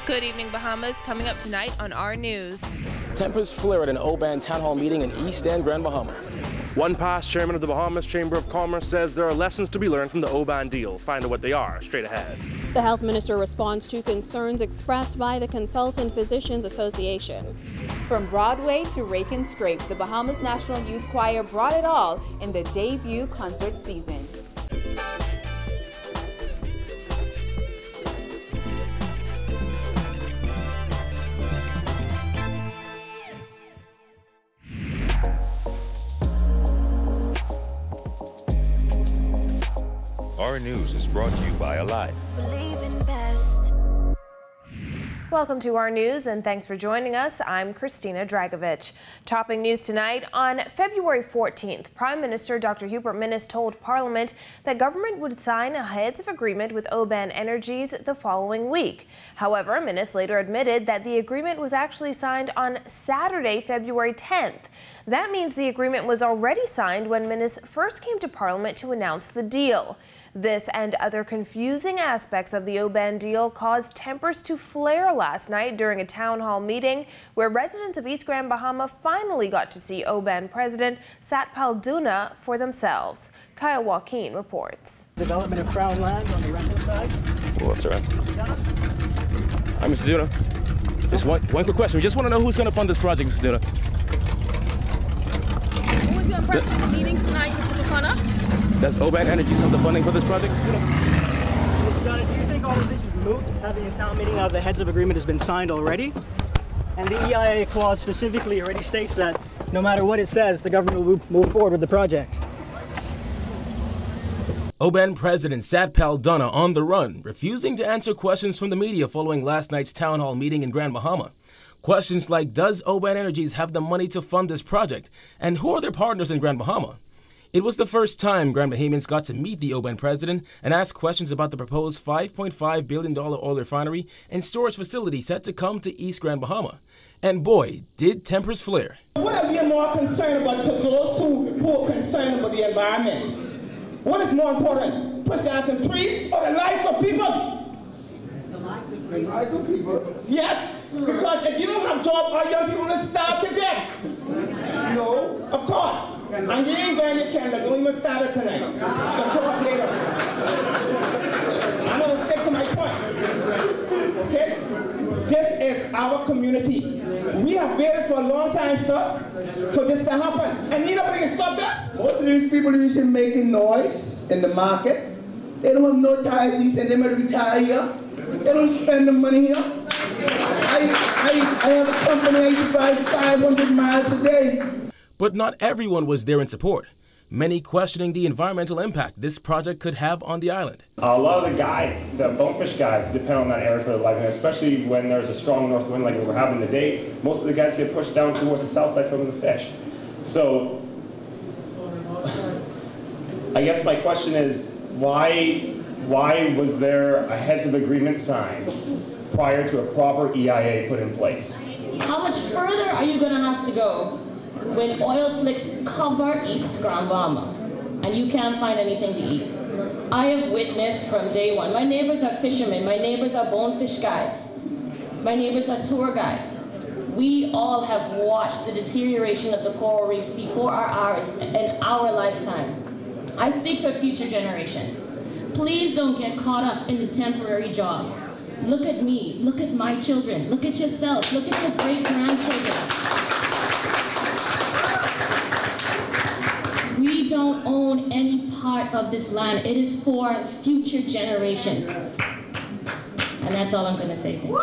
Good evening, Bahamas. Coming up tonight on our news. Tempers flare at an Oban town hall meeting in East End, Grand Bahama. One past chairman of the Bahamas Chamber of Commerce says there are lessons to be learned from the Oban deal. Find out what they are straight ahead. The health minister responds to concerns expressed by the Consultant Physicians Association. From Broadway to Rake and Scrape, the Bahamas National Youth Choir brought it all in the debut concert season. Our news is brought to you by Alive. Welcome to our news and thanks for joining us. I'm Christina Dragovich. Topping news tonight, on February 14th, Prime Minister Dr. Hubert Minnis told Parliament that government would sign a heads of agreement with Oban Energies the following week. However, Minnis later admitted that the agreement was actually signed on Saturday, February 10th. That means the agreement was already signed when Minnis first came to Parliament to announce the deal. This and other confusing aspects of the Oban deal caused tempers to flare last night during a town hall meeting where residents of East Grand Bahama finally got to see Oban President Satpal Duna for themselves. Kyle Joaquin reports. Development of Crown land on the rental side. Oh, that's all right. Hi, Mr. Duna. Just one quick question. We just want to know who's going to fund this project, Mr. Duna. Who was your purpose of the meeting tonight, Mr. Jacona? Does Oban Energies have the funding for this project? Mr. Donna, do you think all of this is moot? Having a town meeting of the heads of agreement has been signed already? And the EIA clause specifically already states that no matter what it says, the government will move forward with the project. Oban President Satpal Duna on the run, refusing to answer questions from the media following last night's town hall meeting in Grand Bahama. Questions like, does Oban Energies have the money to fund this project? And who are their partners in Grand Bahama? It was the first time Grand Bahamians got to meet the Oban president and ask questions about the proposed $5.5 billion oil refinery and storage facility set to come to East Grand Bahama. And boy, did tempers flare. What are we more concerned about to those who are concerned about the environment? What is more important, push down some trees or the lives of people? The lives of people? Yes, because if you don't have job, our young people will starve to death. No. Of course. And we ain't going to Canada. Don't even start it tonight. We'll talk later. I'm going to stick to my point. Okay? This is our community. We have waited for a long time, sir, for this to happen. And nobody can stop that. Most of these people who are making noise in the market, they don't have no ties. He said they might retire here. They don't spend the money here. I have a company I used to drive 500 miles a day. But not everyone was there in support, many questioning the environmental impact this project could have on the island. A lot of the guides, the bonefish guides, depend on that area for their livelihood, especially when there's a strong north wind like we were having today. Most of the guides get pushed down towards the south side from the fish. So, I guess my question is, why was there a heads of agreement signed prior to a proper EIA put in place? How much further are you going to have to go when oil slicks cover East Grand Bahama and you can't find anything to eat? I have witnessed from day one. My neighbors are fishermen. My neighbors are bonefish guides. My neighbors are tour guides. We all have watched the deterioration of the coral reefs before our eyes in our lifetime. I speak for future generations. Please don't get caught up in the temporary jobs. Look at me. Look at my children. Look at yourself. Look at your great-grandchildren. We don't own any part of this land. It is for future generations. And that's all I'm going to say. Thank you.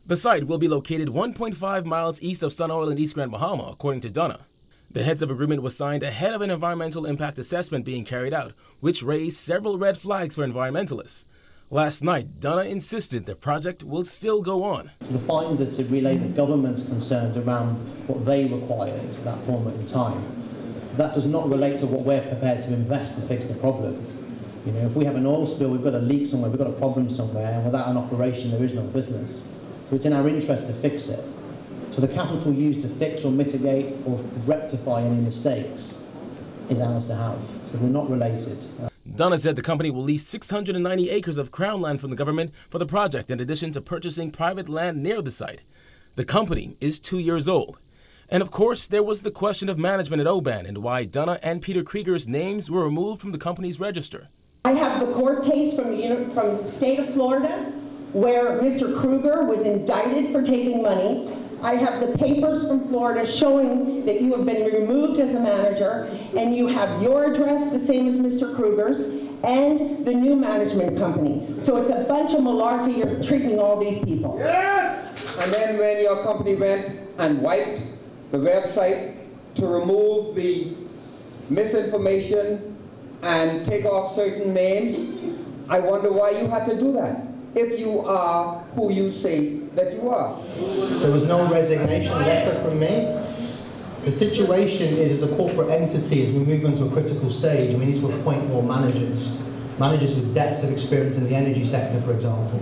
The site will be located 1.5 miles east of Sun Oil in East Grand Bahama, according to Duna. The heads of agreement was signed ahead of an environmental impact assessment being carried out, which raised several red flags for environmentalists. Last night, Duna insisted the project will still go on. The findings are to relay the government's concerns around what they required at that moment in time. That does not relate to what we're prepared to invest to fix the problem. You know, if we have an oil spill, we've got a leak somewhere, we've got a problem somewhere, and without an operation, there is no business. So it's in our interest to fix it. So the capital used to fix or mitigate or rectify any mistakes is ours to have. So they're not related. Donna said the company will lease 690 acres of crown land from the government for the project, in addition to purchasing private land near the site. The company is 2 years old. And of course, there was the question of management at Oban and why Donna and Peter Krieger's names were removed from the company's register. I have the court case from the state of Florida where Mr. Krieger was indicted for taking money. I have the papers from Florida showing that you have been removed as a manager, and you have your address the same as Mr. Krieger's and the new management company. So it's a bunch of malarkey you're treating all these people. Yes! And then when your company went and wiped the website to remove the misinformation and take off certain names, I wonder why you had to do that, if you are who you say that you are. There was no resignation letter from me. The situation is, as a corporate entity, as we move into a critical stage, we need to appoint more managers. Managers with depths of experience in the energy sector, for example.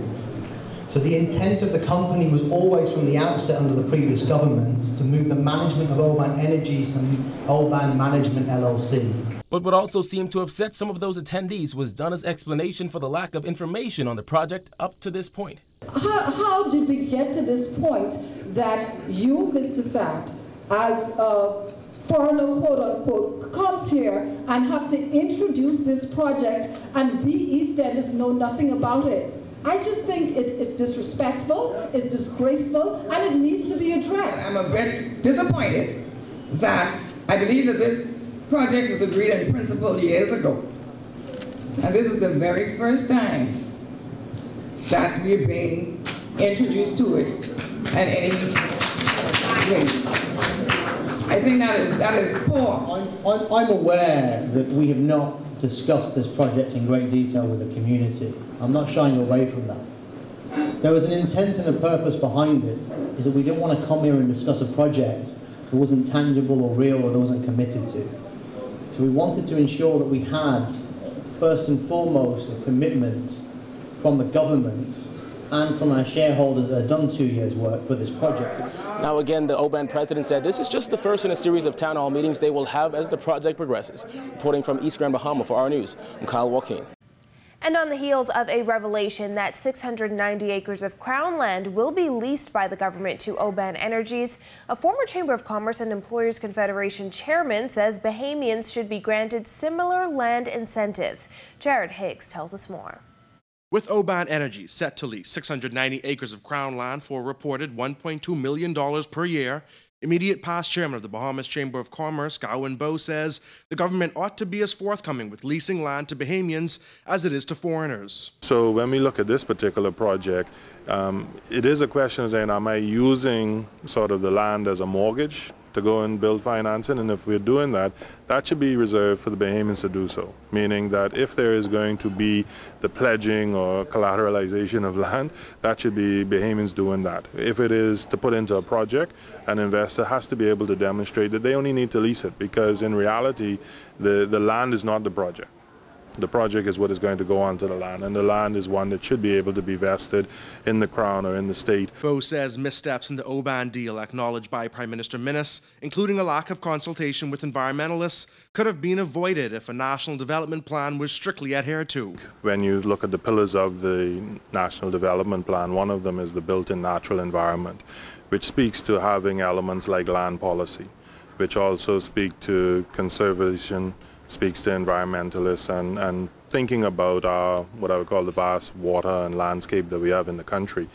So the intent of the company was always from the outset under the previous government to move the management of Oban Energies to Oban Management LLC. But what also seemed to upset some of those attendees was Donna's explanation for the lack of information on the project up to this point. How did we get to this point that you, Mr. Satt, as a foreigner, quote-unquote, comes here and have to introduce this project and we East Enders know nothing about it? I just think it's disrespectful, it's disgraceful, and it needs to be addressed. I'm a bit disappointed that I believe that this project was agreed in principle years ago. And this is the very first time that we're being introduced to it in any way. I think that is poor. I'm aware that we have not discussed this project in great detail with the community. I'm not shying away from that. There was an intent and a purpose behind it, is that we didn't want to come here and discuss a project that wasn't tangible or real or that wasn't committed to. So we wanted to ensure that we had, first and foremost, a commitment from the government and from our shareholders that had done 2 years' work for this project. Now again, the Oban president said this is just the first in a series of town hall meetings they will have as the project progresses. Reporting from East Grand Bahama for our news, I'm Kyle Joaquin. And on the heels of a revelation that 690 acres of crown land will be leased by the government to Oban Energies, a former Chamber of Commerce and Employers Confederation chairman says Bahamians should be granted similar land incentives. Jared Higgs tells us more. With Oban Energies set to lease 690 acres of crown land for a reported $1.2 million per year, immediate past chairman of the Bahamas Chamber of Commerce, Gowan Bowe, says the government ought to be as forthcoming with leasing land to Bahamians as it is to foreigners. So when we look at this particular project, it is a question of saying, am I using sort of the land as a mortgage to go and build financing? And if we're doing that, that should be reserved for the Bahamians to do so. Meaning that if there is going to be the pledging or collateralization of land, that should be Bahamians doing that. If it is to put into a project, an investor has to be able to demonstrate that they only need to lease it, because in reality, the land is not the project. The project is what is going to go onto the land, and the land is one that should be able to be vested in the Crown or in the state. Bowe says missteps in the Oban deal acknowledged by Prime Minister Minnis, including a lack of consultation with environmentalists, could have been avoided if a national development plan was strictly adhered to. When you look at the pillars of the national development plan, one of them is the built-in natural environment, which speaks to having elements like land policy, which also speak to conservation, speaks to environmentalists and thinking about what I would call the vast water and landscape that we have in the country.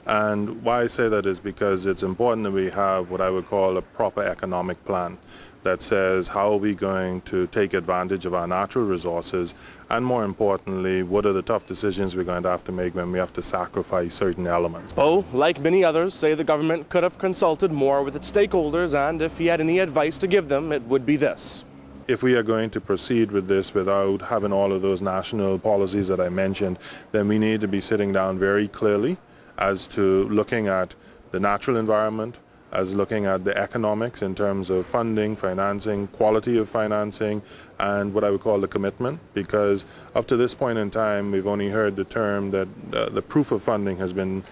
And why I say that is because it's important that we have what I would call a proper economic plan that says how are we going to take advantage of our natural resources, and more importantly, what are the tough decisions we're going to have to make when we have to sacrifice certain elements. Bowe, like many others, say the government could have consulted more with its stakeholders, and if he had any advice to give them, it would be this. If we are going to proceed with this without having all of those national policies that I mentioned, then we need to be sitting down very clearly as to looking at the natural environment, as looking at the economics in terms of funding, financing, quality of financing, and what I would call the commitment. Because up to this point in time, we've only heard the term that the proof of funding has been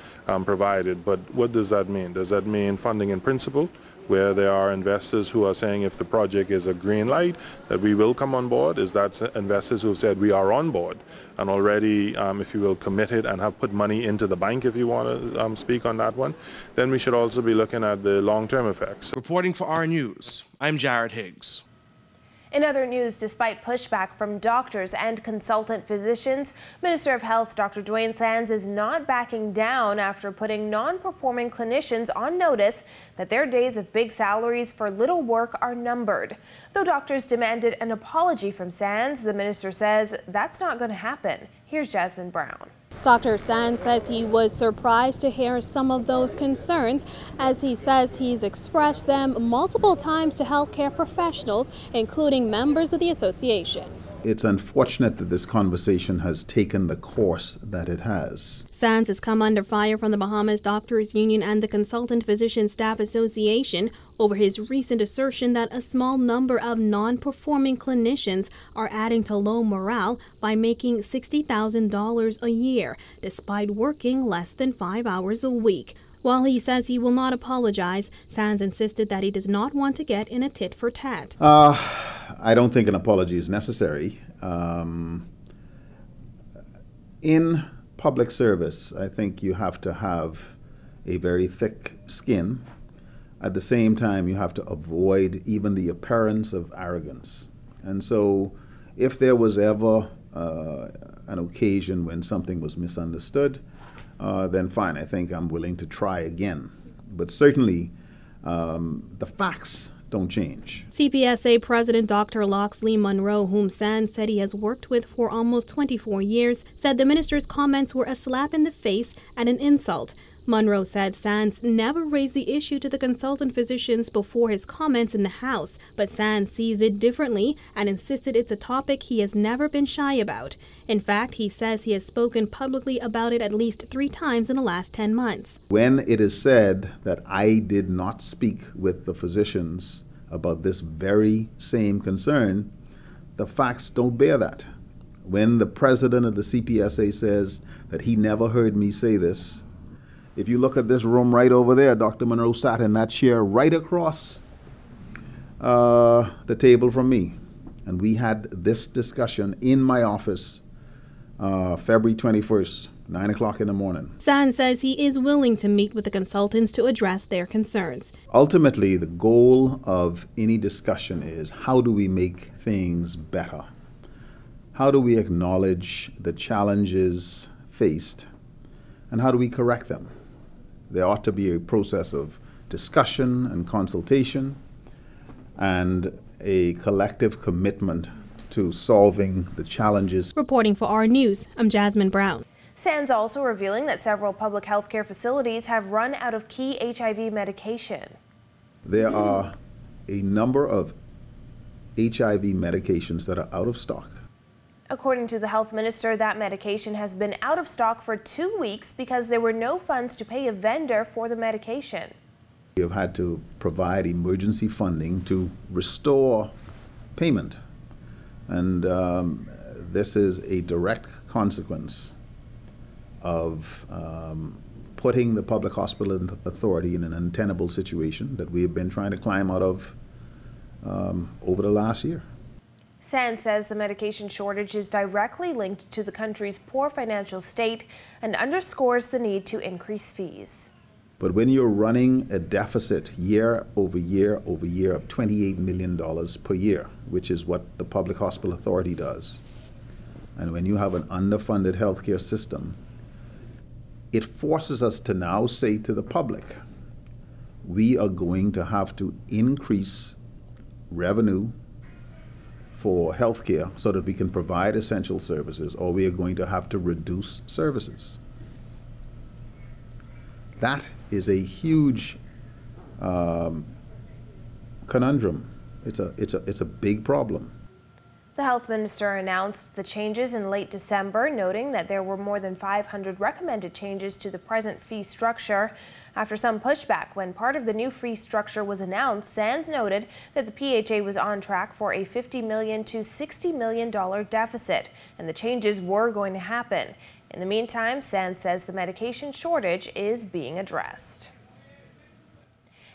provided. But what does that mean? Does that mean funding in principle? where there are investors who are saying if the project is a green light, that we will come on board. Is that investors who have said we are on board and already, if you will, committed and have put money into the bank, if you want to speak on that one, then we should also be looking at the long-term effects. Reporting for our News, I'm Jared Higgs. In other news, despite pushback from doctors and consultant physicians, Minister of Health Dr. Dwayne Sands is not backing down after putting non-performing clinicians on notice that their days of big salaries for little work are numbered. Though doctors demanded an apology from Sands, the minister says that's not going to happen. Here's Jasmine Brown. Dr. Sands says he was surprised to hear some of those concerns, as he says he's expressed them multiple times to healthcare professionals, including members of the association. It's unfortunate that this conversation has taken the course that it has. Sands has come under fire from the Bahamas Doctors Union and the Consultant Physician Staff Association over his recent assertion that a small number of non-performing clinicians are adding to low morale by making $60,000 a year, despite working less than 5 hours a week. While he says he will not apologize, Sands insisted that he does not want to get in a tit-for-tat. I don't think an apology is necessary. In public service, I think you have to have a very thick skin. At the same time, you have to avoid even the appearance of arrogance. And so if there was ever an occasion when something was misunderstood, then fine, I think I'm willing to try again. But certainly, the facts don't change. CPSA President Dr. Loxley Monroe, whom Sands said he has worked with for almost 24 years, said the minister's comments were a slap in the face and an insult. Monroe said Sands never raised the issue to the consultant physicians before his comments in the House, but Sands sees it differently and insisted it's a topic he has never been shy about. In fact, he says he has spoken publicly about it at least 3 times in the last 10 months. When it is said that I did not speak with the physicians about this very same concern, the facts don't bear that. When the president of the CPSA says that he never heard me say this, if you look at this room right over there, Dr. Monroe sat in that chair right across the table from me. And we had this discussion in my office February 21st, 9 o'clock in the morning. Sands says he is willing to meet with the consultants to address their concerns. Ultimately, the goal of any discussion is how do we make things better? How do we acknowledge the challenges faced? And how do we correct them? There ought to be a process of discussion and consultation and a collective commitment to solving the challenges. Reporting for our News, I'm Jasmine Brown. Sands also revealing that several public health care facilities have run out of key HIV medication. There are a number of HIV medications that are out of stock. According to the health minister, that medication has been out of stock for 2 weeks because there were no funds to pay a vendor for the medication. We have had to provide emergency funding to restore payment. And this is a direct consequence of putting the Public Hospital Authority in an untenable situation that we have been trying to climb out of over the last year. Sands says the medication shortage is directly linked to the country's poor financial state and underscores the need to increase fees. But when you're running a deficit year over year of $28 million per year, which is what the Public Hospital Authority does, and when you have an underfunded healthcare system, it forces us to now say to the public, we are going to have to increase revenue for healthcare so that we can provide essential services, or we are going to have to reduce services. That is a huge conundrum. It's a big problem. The health minister announced the changes in late December, noting that there were more than 500 recommended changes to the present fee structure. After some pushback when part of the new fee structure was announced, Sands noted that the PHA was on track for a $50 million to $60 million deficit, and the changes were going to happen. In the meantime, Sands says the medication shortage is being addressed.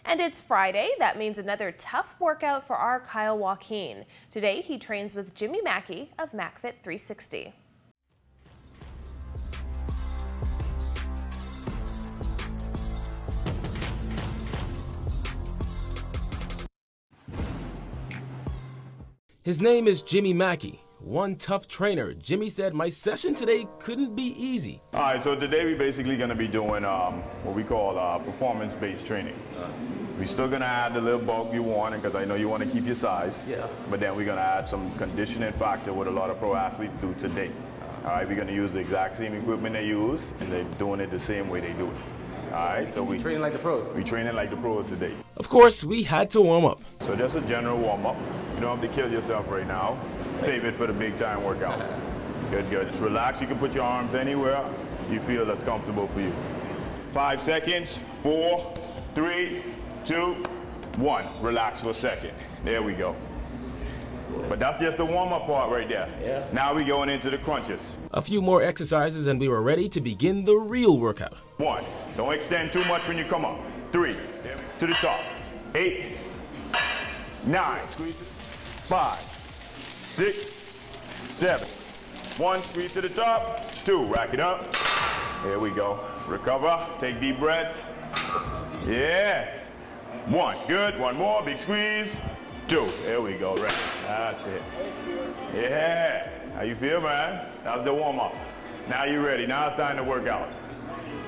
And it's Friday. That means another tough workout for our Kyle Joaquin. Today, he trains with Jimmy Mackey of MacFit 360. His name is Jimmy Mackey. One tough trainer. Jimmy said, my session today couldn't be easy. All right, so today we're basically going to be doing what we call performance-based training. We're still going to add the little bulk you want, because I know you want to keep your size. Yeah. But then we're going to add some conditioning factor, what a lot of pro athletes do today. All right, we're going to use the exact same equipment they use, and they're doing it the same way they do it. All right, so we training like the pros. We training like the pros today. Of course, we had to warm up. So just a general warm up. You don't have to kill yourself right now. Save it for the big time workout. Good, good. Just relax. You can put your arms anywhere you feel that's comfortable for you. 5 seconds. 4, 3, 2, 1. Relax for a second. There we go. But that's just the warm-up part right there. Yeah. Now we're going into the crunches. A few more exercises and we were ready to begin the real workout. 1. Don't extend too much when you come up. 3. To the top. 8. 9. Squeeze. 5. 6. 7. 1. Squeeze to the top. 2. Rack it up. There we go. Recover. Take deep breaths. Yeah. 1. Good. 1 more. Big squeeze. 2. There we go. Right. That's it. Yeah. How you feel, man? That was the warm-up. Now you're ready. Now it's time to work out.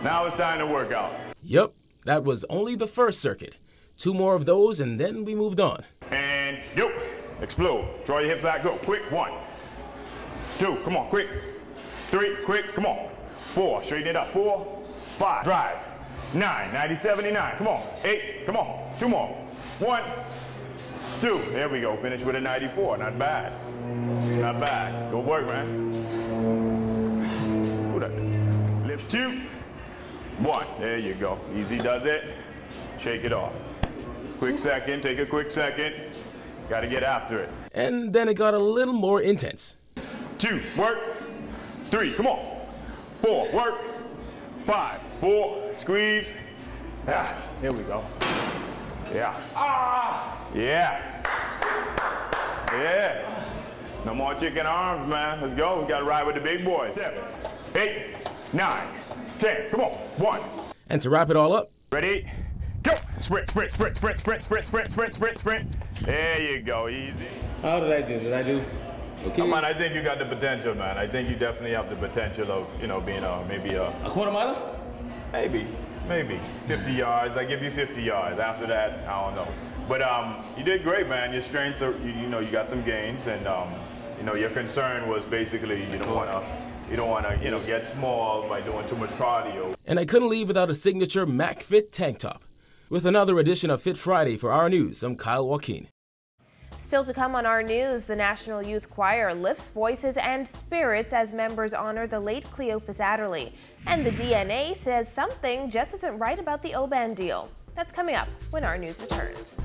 Now it's time to work out. Yep. That was only the first circuit. 2 more of those and then we moved on. And go. Explode. Draw your hips back. Go. Quick. 1. 2. Come on. Quick. 3. Quick. Come on. 4. Straighten it up. 4. 5. Drive. 9. 90, 79. Come on. 8. Come on. 2 more. 1. 2. There we go. Finish with a 94. Not bad. Not bad. Go work, man. Lift 2. 1. There you go. Easy does it. Shake it off. Quick second. Take a quick second. Got to get after it. And then it got a little more intense. 2. Work. 3. Come on. 4. Work. 5. 4. Squeeze. Ah. Here we go. Yeah. Ah. Yeah. Yeah. No more chicken arms, man. Let's go. We got to ride with the big boys. 7. 8. 9. 10. Come on. 1. And to wrap it all up. Ready? Go. Sprint, sprint, sprint, sprint, sprint, sprint, sprint, sprint, sprint, sprint. There you go. Easy. How did I do? Did I do okay? Come on, I think you got the potential, man. I think you definitely have the potential of, being maybe a quarter miler? Maybe 50 yards. I give you 50 yards. After that, I don't know. But you did great, man. Your strengths are, you got some gains, and your concern was basically you don't want to get small by doing too much cardio. And I couldn't leave without a signature MacFit tank top. With another edition of Fit Friday for Our News, I'm Kyle Joaquin. Still to come on Our News, the National Youth Choir lifts voices and spirits as members honor the late Cleophas Adderley. And the DNA says something just isn't right about the Oban deal. That's coming up when Our News returns.